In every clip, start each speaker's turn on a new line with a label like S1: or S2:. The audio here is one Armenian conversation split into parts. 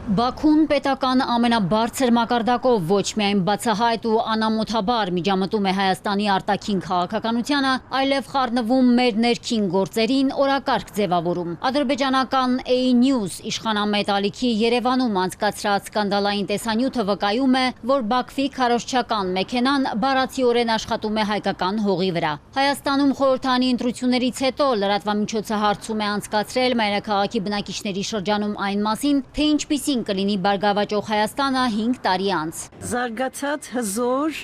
S1: Բաքուն պետական ամենաբարձր մակարդակով ոչ միայն բացահայտ ու անամոթաբար միջամտում է Հայաստանի արտաքին քաղաքականությանը, այլև խառնվում մեր ներքին գործերին, օրակարգ ձևավորում։ Ադրբեջանական A-News իշխանամետ ալիքի Երևանում անցկացրած սկանդալային տեսանյութը վկայում է, որ Բաքվի քարոզչական մեքենան բառացիորեն աշխատում է հայկական հողի վրա։ Հայաստանում խորհրդանի ընտրություններից հետո լրատվամիջոցը հարցում է անցկացրել մայրաքաղաքի բնակիչների շրջանում այն մասին, թե ինչպիսի կլինի բարգավաճող Հայաստանը 5 տարի անց։
S2: Զարգացած, հզոր,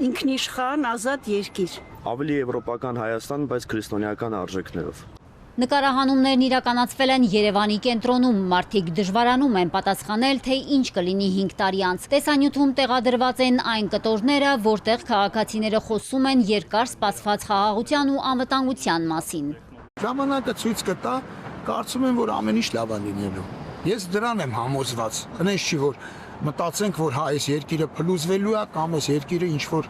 S2: ինքնիշխան, ազատ երկիր։
S3: Ավելի եվրոպական Հայաստան, բայց քրիստոնեական արժեքներով։
S1: Նկարահանումներն իրականացվել են Երևանի կենտրոնում, մարդիկ դժվարանում են պատասխանել, թե ինչ կլինի 5 տարի անց։ Տեսանյութում տեղադրված են այն կտորները, որտեղ քաղաքացիները խոսում են երկար սպասված խաղաղության ու անվտանգության մասին։
S4: Ժամանակը ցույց կտա, կարծում եմ, որ ամեն ինչ լավ է լինելու։ Ես դրան եմ համոզված, այնպես չի, որ մտածենք, որ այս երկիրը փլուզվելու է, կամ այս երկիրը ինչ-որ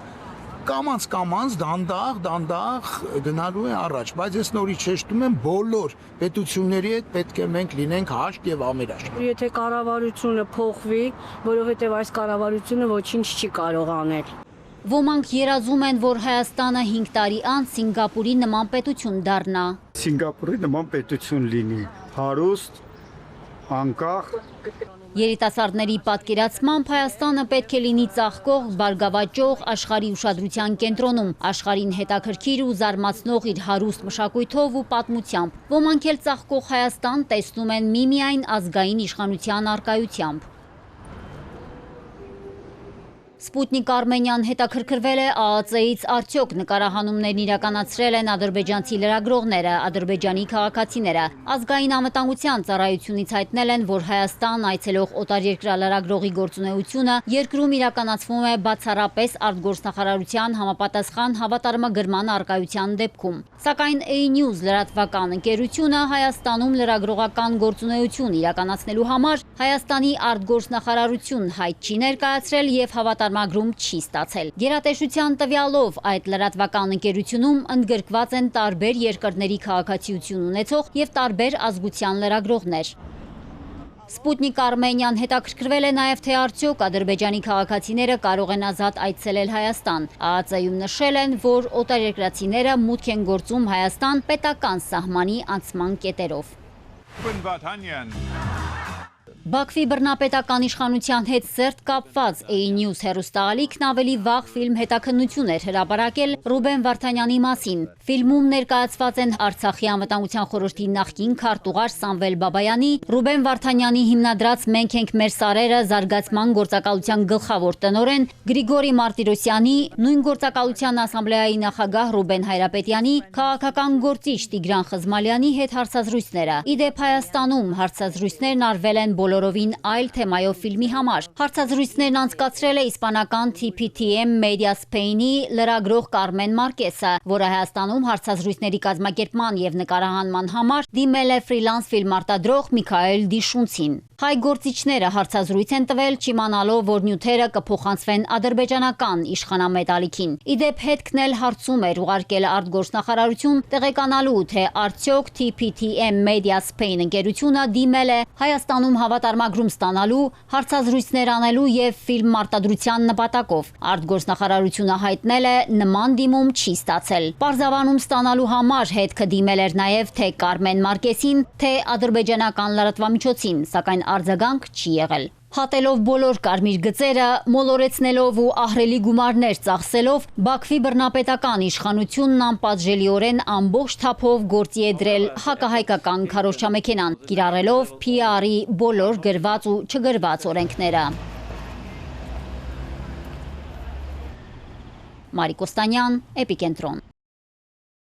S4: կամանց դանդաղ գնալու է առաջ, բայց ես նորից շեշտում եմ, բոլոր պետությունների հետ պետք է մենք լինենք հաշտ եւ ամերաշտ։
S2: Եթե կառավարությունը փոխվի, որովհետեւ այս կառավարությունը ոչինչ չի կարող անել։
S1: Ոմանք երազում են, որ Հայաստանը 5 տարի անց Սինգապուրի նման պետություն դառնա։
S5: Սինգապուրի նման պետություն լինի, հարուստ, անկախ։
S1: Երիտասարդների պատկերացմամբ Հայաստանը պետք է լինի ծաղկող, բարգավաճող, աշխարհի ուշադրության կենտրոնում, աշխարհին հետաքրքիր ու զարմացնող իր հարուստ մշակույթով ու պատմությամբ։ Ոմանք էլ ծաղկող Հայաստան տեսնում են միմիայն ազգային իշխանության առկայությամբ։ Սպուտնիկ Արմենիան հետաքրքրվել է ԱԱԾ-ից արդյոք նկարահանումներն իրականացրել են ադրբեջանցի լրագրողները, ադրբեջանի քաղաքացիները։ Ազգային անվտանգության ծառայությունից հայտնել են, որ Հայաստան այցելող օտարերկրյա լրագրողի գործունեությունը երկրում իրականացվում է բացառապես արտգործնախարարության համապատասխան հավատարմագրման առկայության դեպքում։ Սակայն A-News լրատվական ընկերությունը Հայաստանում լրագրողական գործունեություն իրականացնելու համար Հայաստանի արտգործնախարարություն հայտ չի ներկայացրել եւ հավատարմագրում չի ստացել։ Գերատեսչության տվյալով այդ լրատվական ընկերությունում ընդգրկված են տարբեր երկրների քաղաքացիություն ունեցող եւ տարբեր ազգության լրագրողներ։ Սպուտնիկ Արմենիան հետաքրքրվել է նաև թե արդյոք ադրբեջանի քաղաքացիները կարող են ազատ այցելել Հայաստան։ ԱԱԾ-ում նշել են, որ օտարերկրացիները մուտք են գործում Հայաստան պետական սահմանի անցման կետերով։ Բաքվի բռնապետական իշխանության հետ սերտ կապված A-News հեռուստաալիքն ավելի վաղ ֆիլմ հետաքննություն էր հրապարակել Ռուբեն Վարդանյանի մասին։ Ֆիլմում ներկայացված են Արցախի անվտանգության խորհրդի նախկին քարտուղար Սամվել Բաբայանի, Ռուբեն Վարդանյանի հիմնադրած «Մենք ենք մեր սարերը» զարգացման գործակալության գլխավոր տնօրեն Գրիգորի Մարտիրոսյանի, նույն գործակալության ասամբլեայի նախագահ Ռուբեն Հայրապետյանի, քաղաքական գործիչ Տիգրան Խզմալյանի հետ հարցազրույցները։ Իդեպ Հայաստանում հարցազրույցներն արվել են բոլորովին այլ թեմայով ֆիլմի համար։ Հարցազրույցներն անցկացրել է իսպանական TPTM Media Spain-ի լրագրող Կարմեն Մարկեսը, որը Հայաստանում հարցազրույցների կազմակերպման եւ նկարահանման համար դիմել է ֆրիլանս ֆիլմարտադրող Միքայել Դիշունցին։ Հայ գործիչները հարցազրույց են տվել, չիմանալով, որ նյութերը կփոխանցվեն ադրբեջանական իշխանամետ ալիքին։ Իդեպ հետքն էլ հարցում էր ուղարկել արտգործնախարարություն տեղեկանալու, թե արդյոք TPTM Media Spain ընկերությունը դիմել է Հայաստանում հավատարմագրում ստանալու, հարցազրույցներ անելու եւ ֆիլմ մարտադրության նպատակով։ Արտգործնախարարությունը հայտնել է նման դիմում չի ստացել։ Պարզաբանում ստանալու համար հետքը դիմել էր նաեւ թե Կարմեն Մարկեսին, թե ադրբեջանական լրատվամիջոցին, սակայն արձագանք չի եղել։ Հատելով բոլոր կարմիր գծերը, մոլորեցնելով ու ահռելի գումարներ ծախսելով, Բաքվի բռնապետական իշխանությունն անպատժելիորեն ամբողջ թափով գործի է դրել հակահայկական քարոզչամեքենան, կիրառելով PR-ի բոլոր գրված ու չգրված օրենքները։ Մարիկ Օստանյան, Էպիկենտրոն։